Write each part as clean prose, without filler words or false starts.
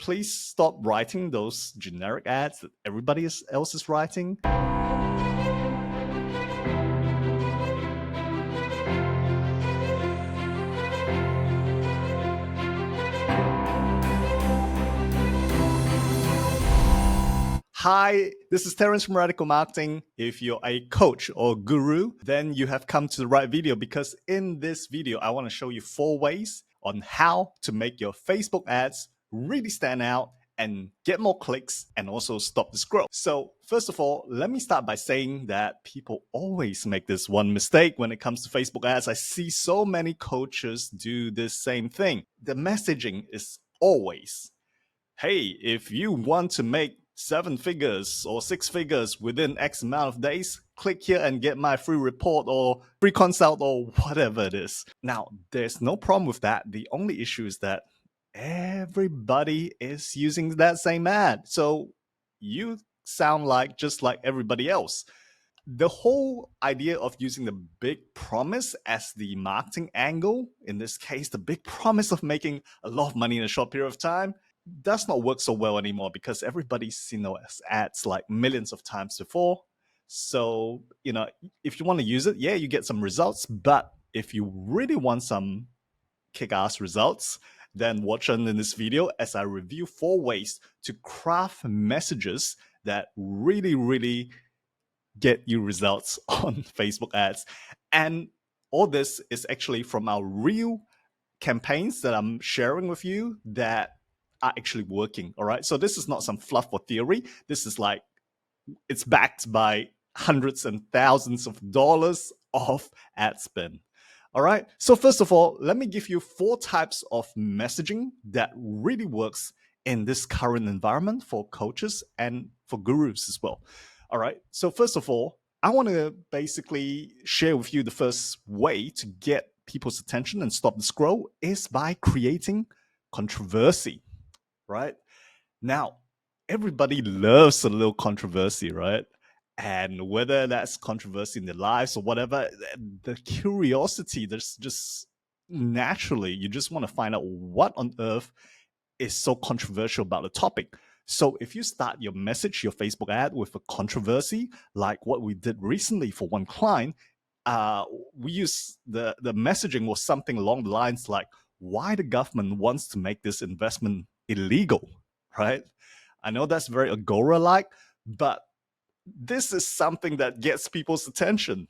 please stop writing those generic ads that everybody else is writing. Hi, this is Terence from Radical Marketing. If you're a coach or guru, then you have come to the right video, because in this video, I want to show you 4 ways on how to make your Facebook ads really stand out and get more clicks and also stop the scroll. So first of all, let me start by saying that people always make this one mistake when it comes to Facebook ads. I see so many coaches do this same thing. The messaging is always, hey, if you want to make 7 figures or 6 figures within X amount of days, click here and get my free report or free consult or whatever it is. Now, there's no problem with that. The only issue is that everybody is using that same ad. So you sound like just like everybody else. The whole idea of using the big promise as the marketing angle, in this case, the big promise of making a lot of money in a short period of time, does not work so well anymore, because everybody's seen those ads like millions of times before. So, if you want to use it, yeah, you get some results. But if you really want some kick-ass results, then watch on in this video as I review 4 ways to craft messages that really get you results on Facebook ads. And all this is actually from our real campaigns that I'm sharing with you that are actually working. All right. So this is not some fluff or theory. This is like, it's backed by hundreds and thousands of dollars of ad spend. All right. So first of all, let me give you 4 types of messaging that really works in this current environment for coaches and for gurus as well. All right. So first of all, I want to basically share with you the first way to get people's attention and stop the scroll is by creating controversy, right? Now, everybody loves a little controversy, right? And whether that's controversy in their lives or whatever, the curiosity, there's just naturally, you just want to find out what on earth is so controversial about the topic. So if you start your message, your Facebook ad with a controversy, like what we did recently for one client, we use the messaging was something along the lines like, why the government wants to make this investment illegal, right? I know that's very Agora-like, but this is something that gets people's attention.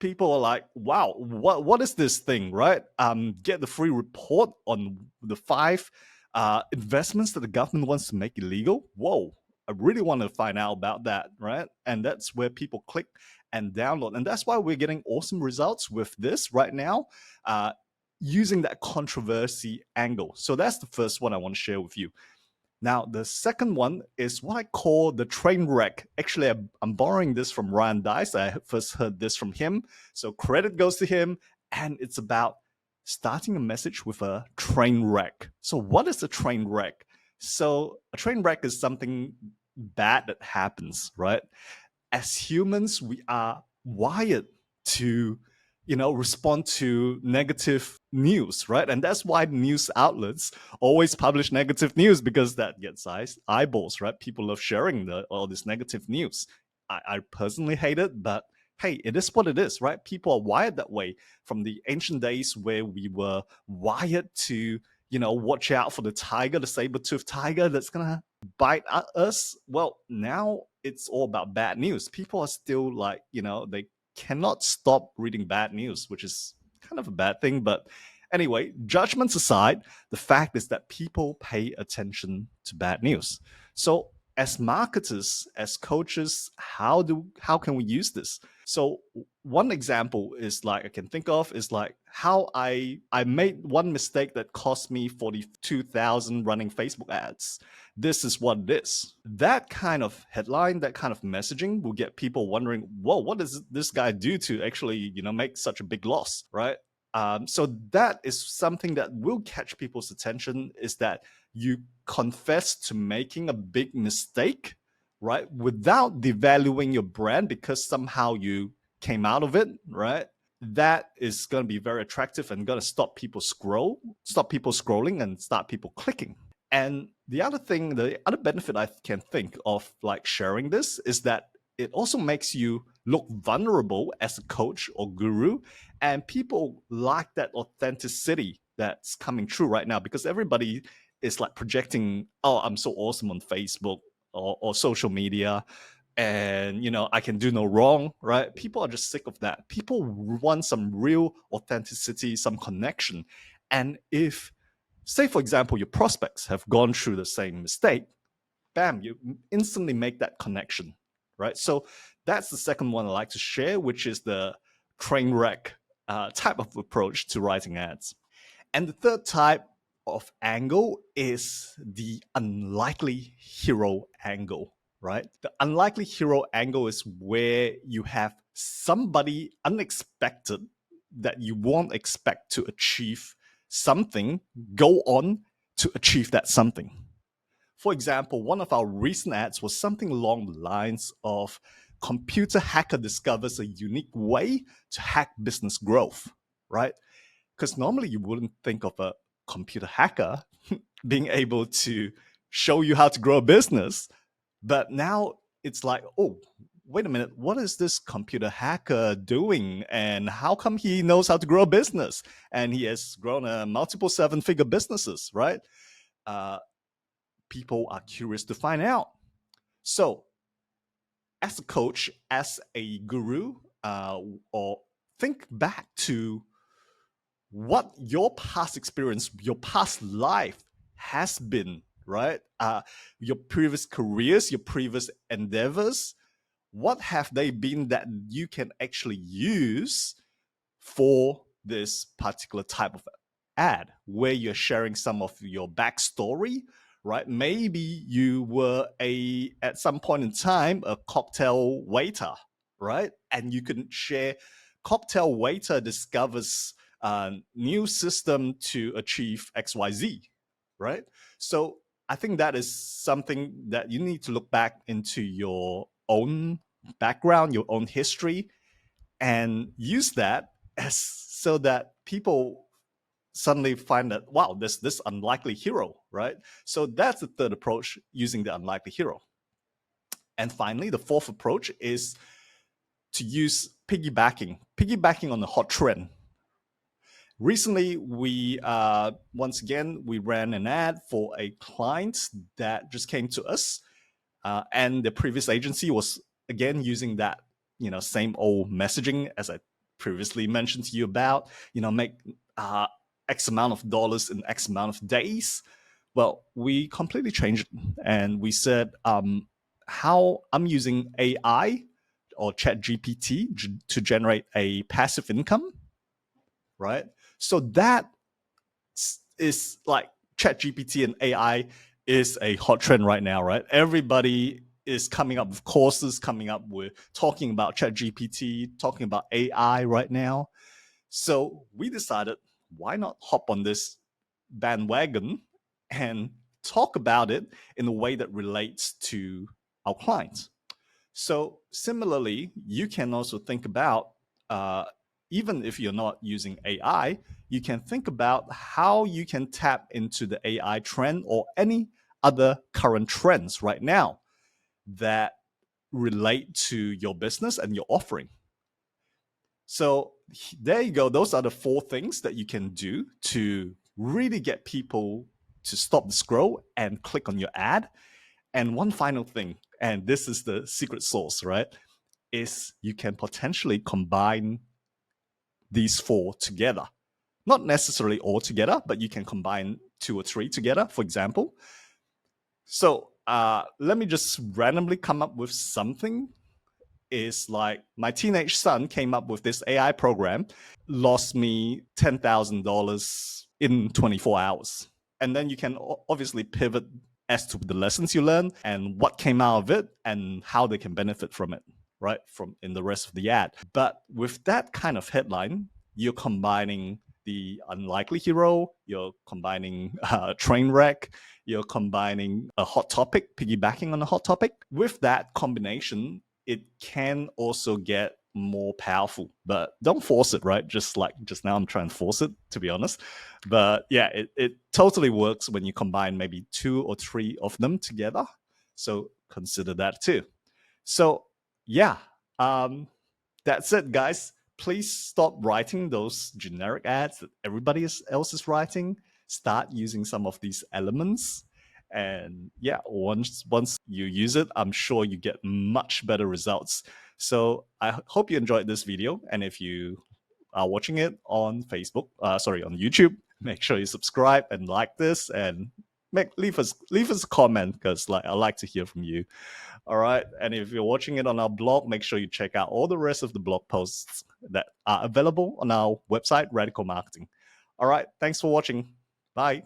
People are like, wow, what is this thing, right? Get the free report on the 5 investments that the government wants to make illegal. Whoa, I really want to find out about that, right? And that's where people click and download. And that's why we're getting awesome results with this right now, using that controversy angle. So that's the first one I want to share with you. Now, the second one is what I call the train wreck. Actually, I'm borrowing this from Ryan Deiss. I first heard this from him. So credit goes to him. And it's about starting a message with a train wreck. So what is a train wreck? So a train wreck is something bad that happens, right? As humans, we are wired to respond to negative news, right? And that's why news outlets always publish negative news, because that gets eyeballs, right? People love sharing all this negative news. I personally hate it, but hey, it is what it is, right? People are wired that way from the ancient days where we were wired to, watch out for the tiger, the saber-toothed tiger that's going to bite at us. Well, now it's all about bad news. People are still like, they cannot stop reading bad news, which is kind of a bad thing. But anyway, judgments aside, the fact is that people pay attention to bad news. So as marketers, as coaches, how can we use this? So one example is like I can think of is like how I made one mistake that cost me 42,000 running Facebook ads. This is what it is. That kind of headline, that kind of messaging will get people wondering, whoa, what does this guy do to actually, make such a big loss, right? So that is something that will catch people's attention, is that you confess to making a big mistake, right? Without devaluing your brand because somehow you came out of it, right? That is going to be very attractive and going to stop people scrolling and start people clicking. And the other benefit I can think of like sharing this is that it also makes you look vulnerable as a coach or guru. And people like that authenticity that's coming true right now because everybody is like projecting, oh, I'm so awesome on Facebook or social media. And, I can do no wrong, right? People are just sick of that. People want some real authenticity, some connection. And if, say, for example, your prospects have gone through the same mistake, bam, you instantly make that connection, right? So that's the second one I like to share, which is the train wreck type of approach to writing ads. And the third type of angle is the unlikely hero angle, right? The unlikely hero angle is where you have somebody unexpected that you won't expect to achieve something go on to achieve that something. For example, one of our recent ads was something along the lines of computer hacker discovers a unique way to hack business growth, right? Because normally you wouldn't think of a computer hacker being able to show you how to grow a business. But now it's like, oh, wait a minute, what is this computer hacker doing? And how come he knows how to grow a business? And he has grown a multiple 7-figure businesses, right? People are curious to find out. So as a coach, as a guru, or think back to what your past experience, your past life has been, right? Your previous careers, your previous endeavors, what have they been that you can actually use for this particular type of ad where you're sharing some of your backstory, right? Maybe you were at some point in time, a cocktail waiter, right? And you can share cocktail waiter discovers a new system to achieve XYZ, right? So I think that is something that you need to look back into your own background, your own history, and use that as so that people suddenly find that, wow, there's this unlikely hero, right? So that's the third approach, using the unlikely hero. And finally, the fourth approach is to use piggybacking on a hot trend. Recently, we once again we ran an ad for a client that just came to us, and the previous agency was again using that same old messaging as I previously mentioned to you about, make X amount of dollars in X amount of days. Well, we completely changed it, and we said how I'm using AI or ChatGPT to generate a passive income, right? So that is like ChatGPT and AI is a hot trend right now, right? Everybody is coming up with courses, coming up with talking about ChatGPT, talking about AI right now. So we decided, why not hop on this bandwagon and talk about it in a way that relates to our clients. So similarly, you can also think about, even if you're not using AI, you can think about how you can tap into the AI trend or any other current trends right now that relate to your business and your offering. So there you go. Those are the 4 things that you can do to really get people to stop the scroll and click on your ad. And one final thing, and this is the secret sauce, right? Is you can potentially combine these 4 together. Not necessarily all together, but you can combine 2 or 3 together, for example. So let me just randomly come up with something. Is like my teenage son came up with this AI program, lost me $10,000 in 24 hours. And then you can obviously pivot as to the lessons you learn and what came out of it and how they can benefit from it, right? From in the rest of the ad. But with that kind of headline, you're combining the unlikely hero, you're combining train wreck, you're combining a hot topic, piggybacking on a hot topic. With that combination, it can also get more powerful. But don't force it, right? Just like just now, I'm trying to force it, to be honest. But yeah, it totally works when you combine maybe 2 or 3 of them together. So consider that too. So yeah, that's it, guys. Please stop writing those generic ads that everybody else is writing. Start using some of these elements. And yeah, once you use it, I'm sure you get much better results. So I hope you enjoyed this video. And if you are watching it on Facebook, on YouTube, make sure you subscribe and like this, and leave us a comment, because like I like to hear from you. All right. And if you're watching it on our blog, make sure you check out all the rest of the blog posts that are available on our website, Radical Marketing. All right. Thanks for watching. Bye.